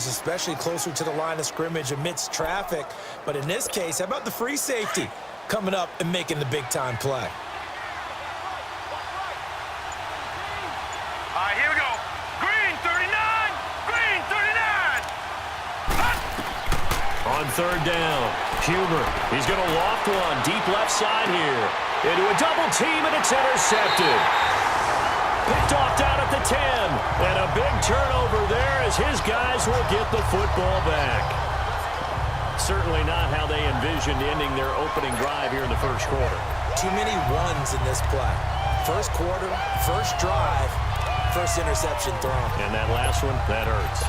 yards, especially closer to the line of scrimmage amidst traffic. But in this case, how about the free safety coming up and making the big-time play? All right, here we go. Green 39! Green 39! Hut! On third down, Huber. He's going to loft one deep left side here. Into a double team, and it's intercepted. Picked off down at the 10. And a big turnover there as his guys will get the football back. Certainly not how they envisioned ending their opening drive here in the first quarter. Too many ones in this play. First quarter, first drive, first interception thrown. And that last one, that hurts.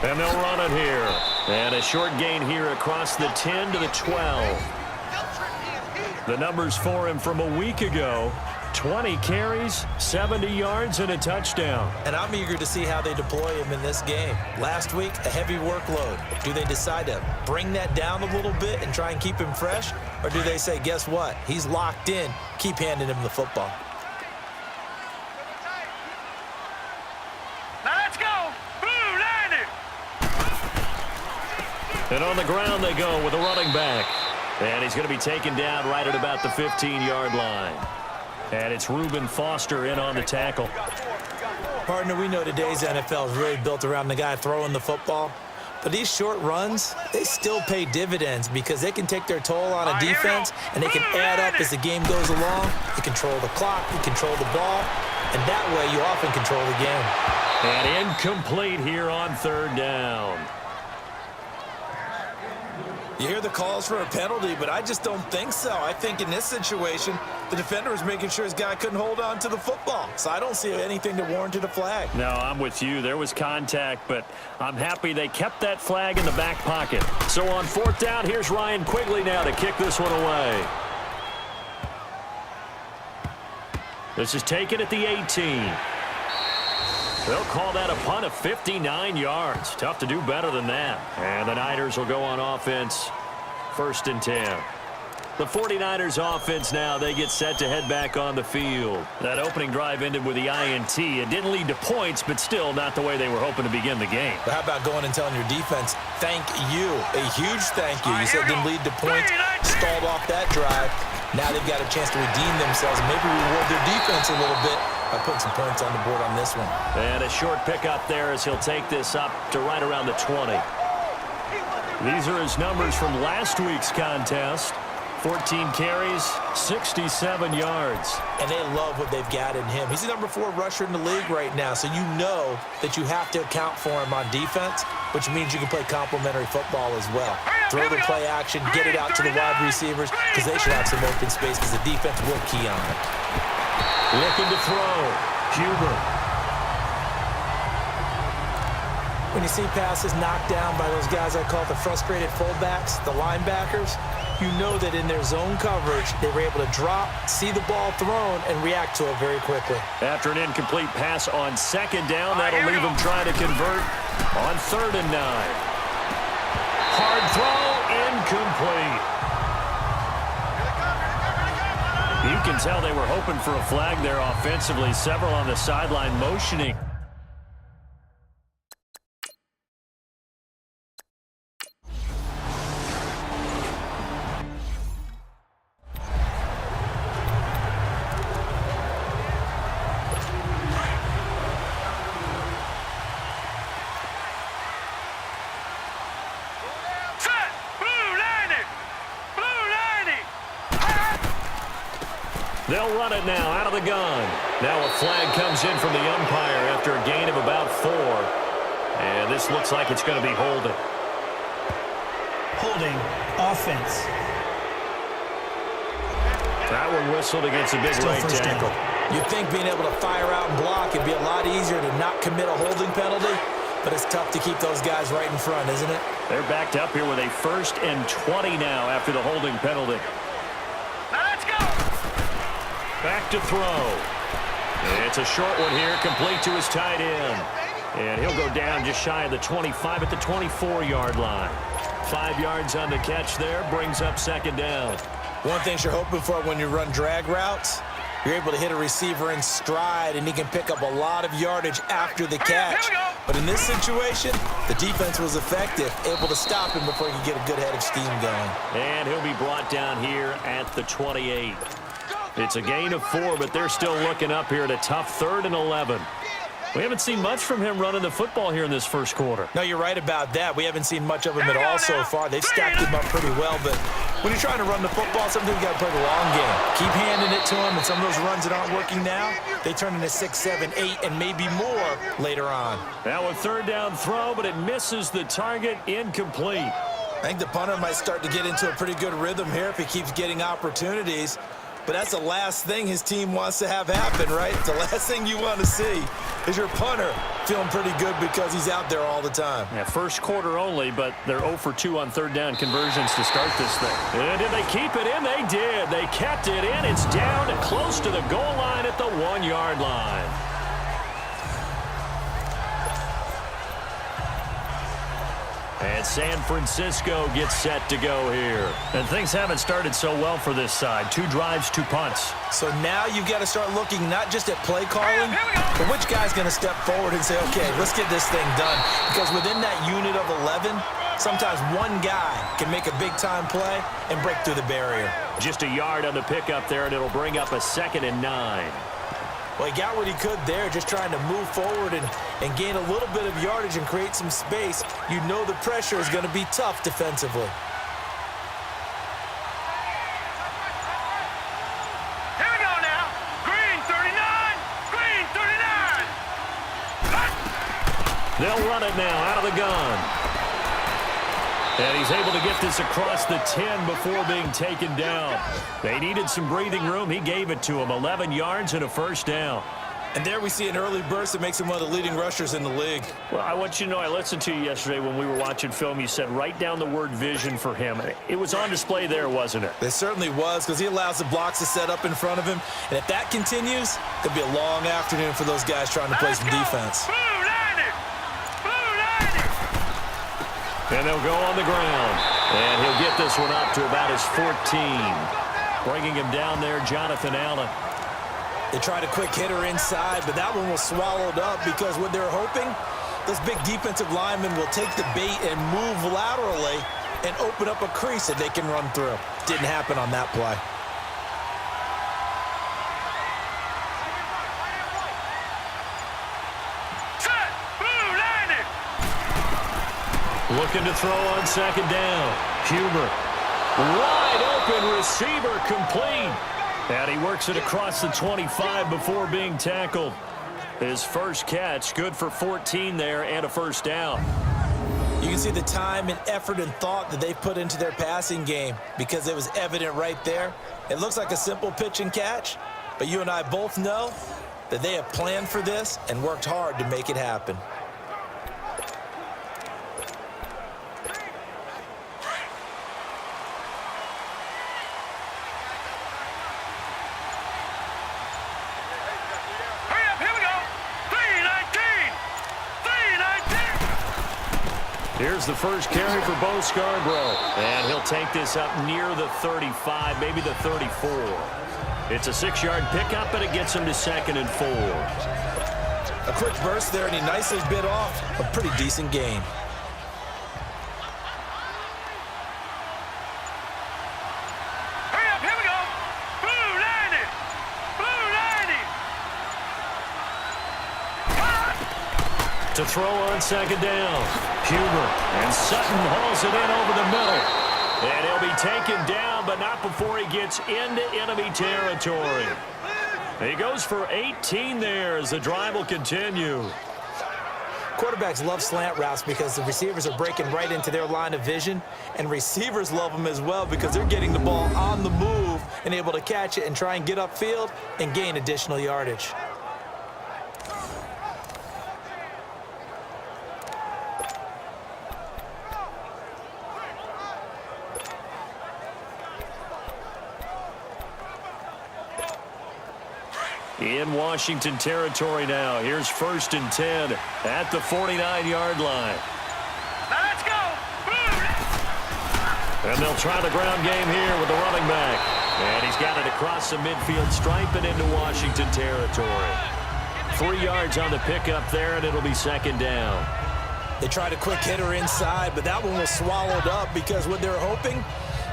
And they'll run it here. And a short gain here across the 10 to the 12. The numbers for him from a week ago: 20 carries, 70 yards, and a touchdown. And I'm eager to see how they deploy him in this game. Last week, a heavy workload. Do they decide to bring that down a little bit and try and keep him fresh? Or do they say, guess what? He's locked in. Keep handing him the football. And on the ground they go with a running back. And he's going to be taken down right at about the 15-yard line. And it's Reuben Foster in on the tackle. Partner, we know today's NFL is really built around the guy throwing the football. But these short runs, they still pay dividends because they can take their toll on a defense, and they can add up as the game goes along. You control the clock, you control the ball, and that way you often control the game. And incomplete here on third down. You hear the calls for a penalty, but I just don't think so. I think in this situation, the defender was making sure his guy couldn't hold on to the football. So I don't see anything that warranted a flag. No, I'm with you. There was contact, but I'm happy they kept that flag in the back pocket. So on fourth down, here's Ryan Quigley now to kick this one away. This is taken at the 18. They'll call that a punt of 59 yards. Tough to do better than that. And the Niners will go on offense, 1st and 10. The 49ers offense now, they get set to head back on the field. That opening drive ended with the INT. It didn't lead to points, but still not the way they were hoping to begin the game. But how about going and telling your defense, thank you, a huge thank you. You said it didn't lead to points, stalled off that drive. Now they've got a chance to redeem themselves and maybe reward their defense a little bit by putting some points on the board on this one. And a short pickup there as he'll take this up to right around the 20. These are his numbers from last week's contest. 14 carries, 67 yards. And they love what they've got in him. He's the number 4 rusher in the league right now, so you know that you have to account for him on defense, which means you can play complementary football as well. Throw the play action, get it out to the wide receivers, because they should have some open space because the defense will key on it. Looking to throw, Huber. When you see passes knocked down by those guys I call the frustrated fullbacks, the linebackers, you know that in their zone coverage, they were able to drop, see the ball thrown, and react to it very quickly. After an incomplete pass on 2nd down, that'll leave them trying to convert on 3rd and 9. Hard throw, incomplete. You can tell they were hoping for a flag there offensively. Several on the sideline motioning. They'll run it now out of the gun. Now a flag comes in from the umpire after a gain of about 4. And this looks like it's going to be holding. Holding offense. That one whistled against a big right tackle. You'd think being able to fire out and block would be a lot easier to not commit a holding penalty, but it's tough to keep those guys right in front, isn't it? They're backed up here with a 1st and 20 now after the holding penalty. Back to throw. It's a short one here, complete to his tight end. And he'll go down just shy of the 25 at the 24-yard line. 5 yards on the catch there, brings up second down. One thing you're hoping for when you run drag routes, you're able to hit a receiver in stride, and he can pick up a lot of yardage after the catch. But in this situation, the defense was effective, able to stop him before he could get a good head of steam going. And he'll be brought down here at the 28. It's a gain of 4, but they're still looking up here at a tough 3rd and 11. We haven't seen much from him running the football here in this first quarter. No, you're right about that. We haven't seen much of him at all so far. They've stacked him up pretty well, but when you're trying to run the football, sometimes you got to play the long game. Keep handing it to him, and some of those runs that aren't working now, they turn into 6, 7, 8, and maybe more later on. Now a 3rd down throw, but it misses the target, incomplete. I think the punter might start to get into a pretty good rhythm here if he keeps getting opportunities. But that's the last thing his team wants to have happen, right? The last thing you want to see is your punter feeling pretty good because he's out there all the time. Yeah, first quarter only, but they're 0 for 2 on 3rd down conversions to start this thing. And did they keep it in? They did. They kept it in. It's down and close to the goal line at the 1-yard line. And San Francisco gets set to go here. And things haven't started so well for this side. 2 drives, 2 punts. So now you've got to start looking not just at play calling, but which guy's going to step forward and say, okay, let's get this thing done. Because within that unit of 11, sometimes one guy can make a big-time play and break through the barrier. Just a yard on the pickup there, and it'll bring up a 2nd and 9. Well, he got what he could there, just trying to move forward and gain a little bit of yardage and create some space. You know the pressure is going to be tough defensively. Here we go now. Green 39. Green 39. They'll run it now out of the gun. And he's able to get this across the 10 before being taken down. They needed some breathing room. He gave it to him. 11 yards and a 1st down. And there we see an early burst that makes him one of the leading rushers in the league. Well, I want you to know, I listened to you yesterday when we were watching film. You said write down the word vision for him. It was on display there, wasn't it? It certainly was, because he allows the blocks to set up in front of him. And if that continues, it could be a long afternoon for those guys trying to play some defense. And they'll go on the ground. And he'll get this one up to about his 14. Bringing him down there, Jonathan Allen. They tried a quick hitter inside, but that one was swallowed up because what they're hoping, those big defensive linemen will take the bait and move laterally and open up a crease that they can run through. Didn't happen on that play. Looking to throw on 2nd down. Huber. Wide open receiver, complete. And he works it across the 25 before being tackled. His first catch, good for 14 there and a 1st down. You can see the time and effort and thought that they put into their passing game because it was evident right there. It looks like a simple pitch and catch, but you and I both know that they have planned for this and worked hard to make it happen. Here's the first carry for Bo Scarborough. And he'll take this up near the 35, maybe the 34. It's a 6-yard pickup, but it gets him to 2nd and 4. A quick burst there, and he nicely bit off a pretty decent gain. Hurry up, here we go. Blue 90. Blue 90. To throw on 2nd down. Huber, and Sutton hauls it in over the middle. And he'll be taken down, but not before he gets into enemy territory. He goes for 18 there as the drive will continue. Quarterbacks love slant routes because the receivers are breaking right into their line of vision, and receivers love them as well because they're getting the ball on the move and able to catch it and try and get upfield and gain additional yardage. In Washington territory now. Here's 1st and 10 at the 49-yard line. Now let's go. And they'll try the ground game here with the running back. And he's got it across the midfield stripe and into Washington territory. 3 yards on the pickup there, and it'll be 2nd down. They tried a quick hitter inside, but that one was swallowed up because what they're hoping,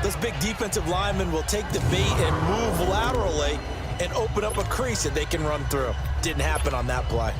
those big defensive linemen will take the bait and move laterally and open up a crease that they can run through. Didn't happen on that play.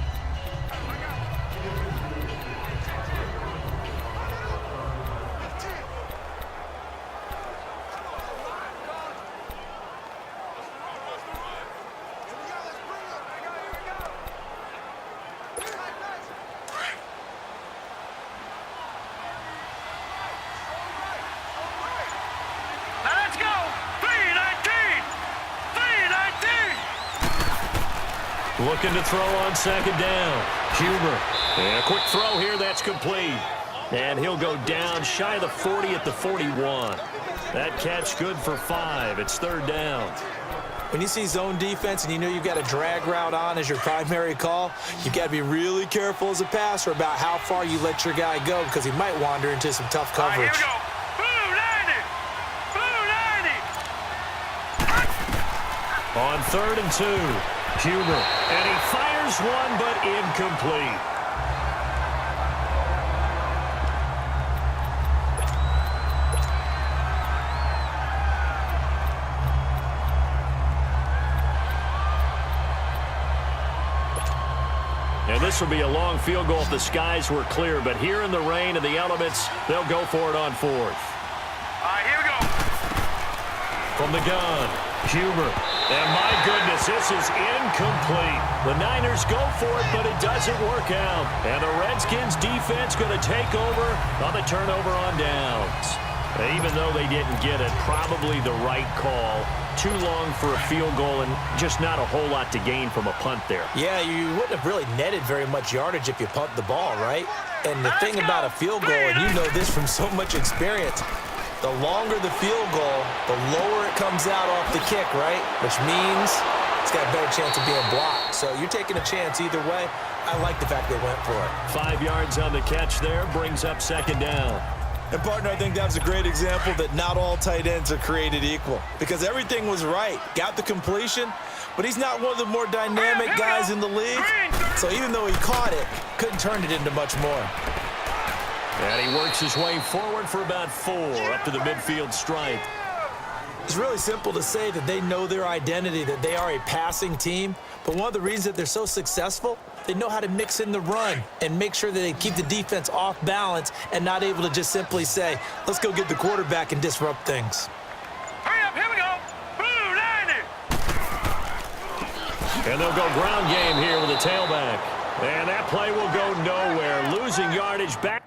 Looking to throw on 2nd down. Huber. And a quick throw here, that's complete. And he'll go down shy of the 40 at the 41. That catch good for 5. It's 3rd down. When you see zone defense and you know you've got a drag route on as your primary call, you've got to be really careful as a passer about how far you let your guy go because he might wander into some tough coverage. Here we go. On 3rd and 2, Huber, and he fires one, but incomplete. And this will be a long field goal if the skies were clear, but here in the rain and the elements, they'll go for it on 4th. Here we go. From the gun, Huber. And my goodness, this is incomplete. The Niners go for it, but it doesn't work out. And the Redskins defense going to take over on the turnover on downs. And even though they didn't get it, probably the right call. Too long for a field goal and just not a whole lot to gain from a punt there. Yeah, you wouldn't have really netted very much yardage if you pumped the ball, right? And the thing about a field goal, and you know this from so much experience, the longer the field goal, the lower it comes out off the kick, right? Which means it's got a better chance of being blocked. So you're taking a chance either way. I like the fact they went for it. 5 yards on the catch there, brings up 2nd down. And, partner, I think that was a great example that not all tight ends are created equal because everything was right. Got the completion, but he's not one of the more dynamic guys in the league. So even though he caught it, couldn't turn it into much more. And he works his way forward for about 4 up to the midfield stripe. It's really simple to say that they know their identity, that they are a passing team. But one of the reasons that they're so successful, they know how to mix in the run and make sure that they keep the defense off balance and not able to just simply say, let's go get the quarterback and disrupt things. Hurry up, here we go. Blue 90. And they'll go ground game here with a tailback. And that play will go nowhere, losing yardage back.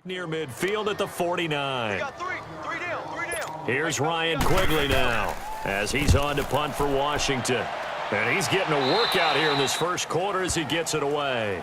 Near midfield at the 49. We got three down. Here's Ryan Quigley now as he's on to punt for Washington. And he's getting a workout here in this first quarter as he gets it away.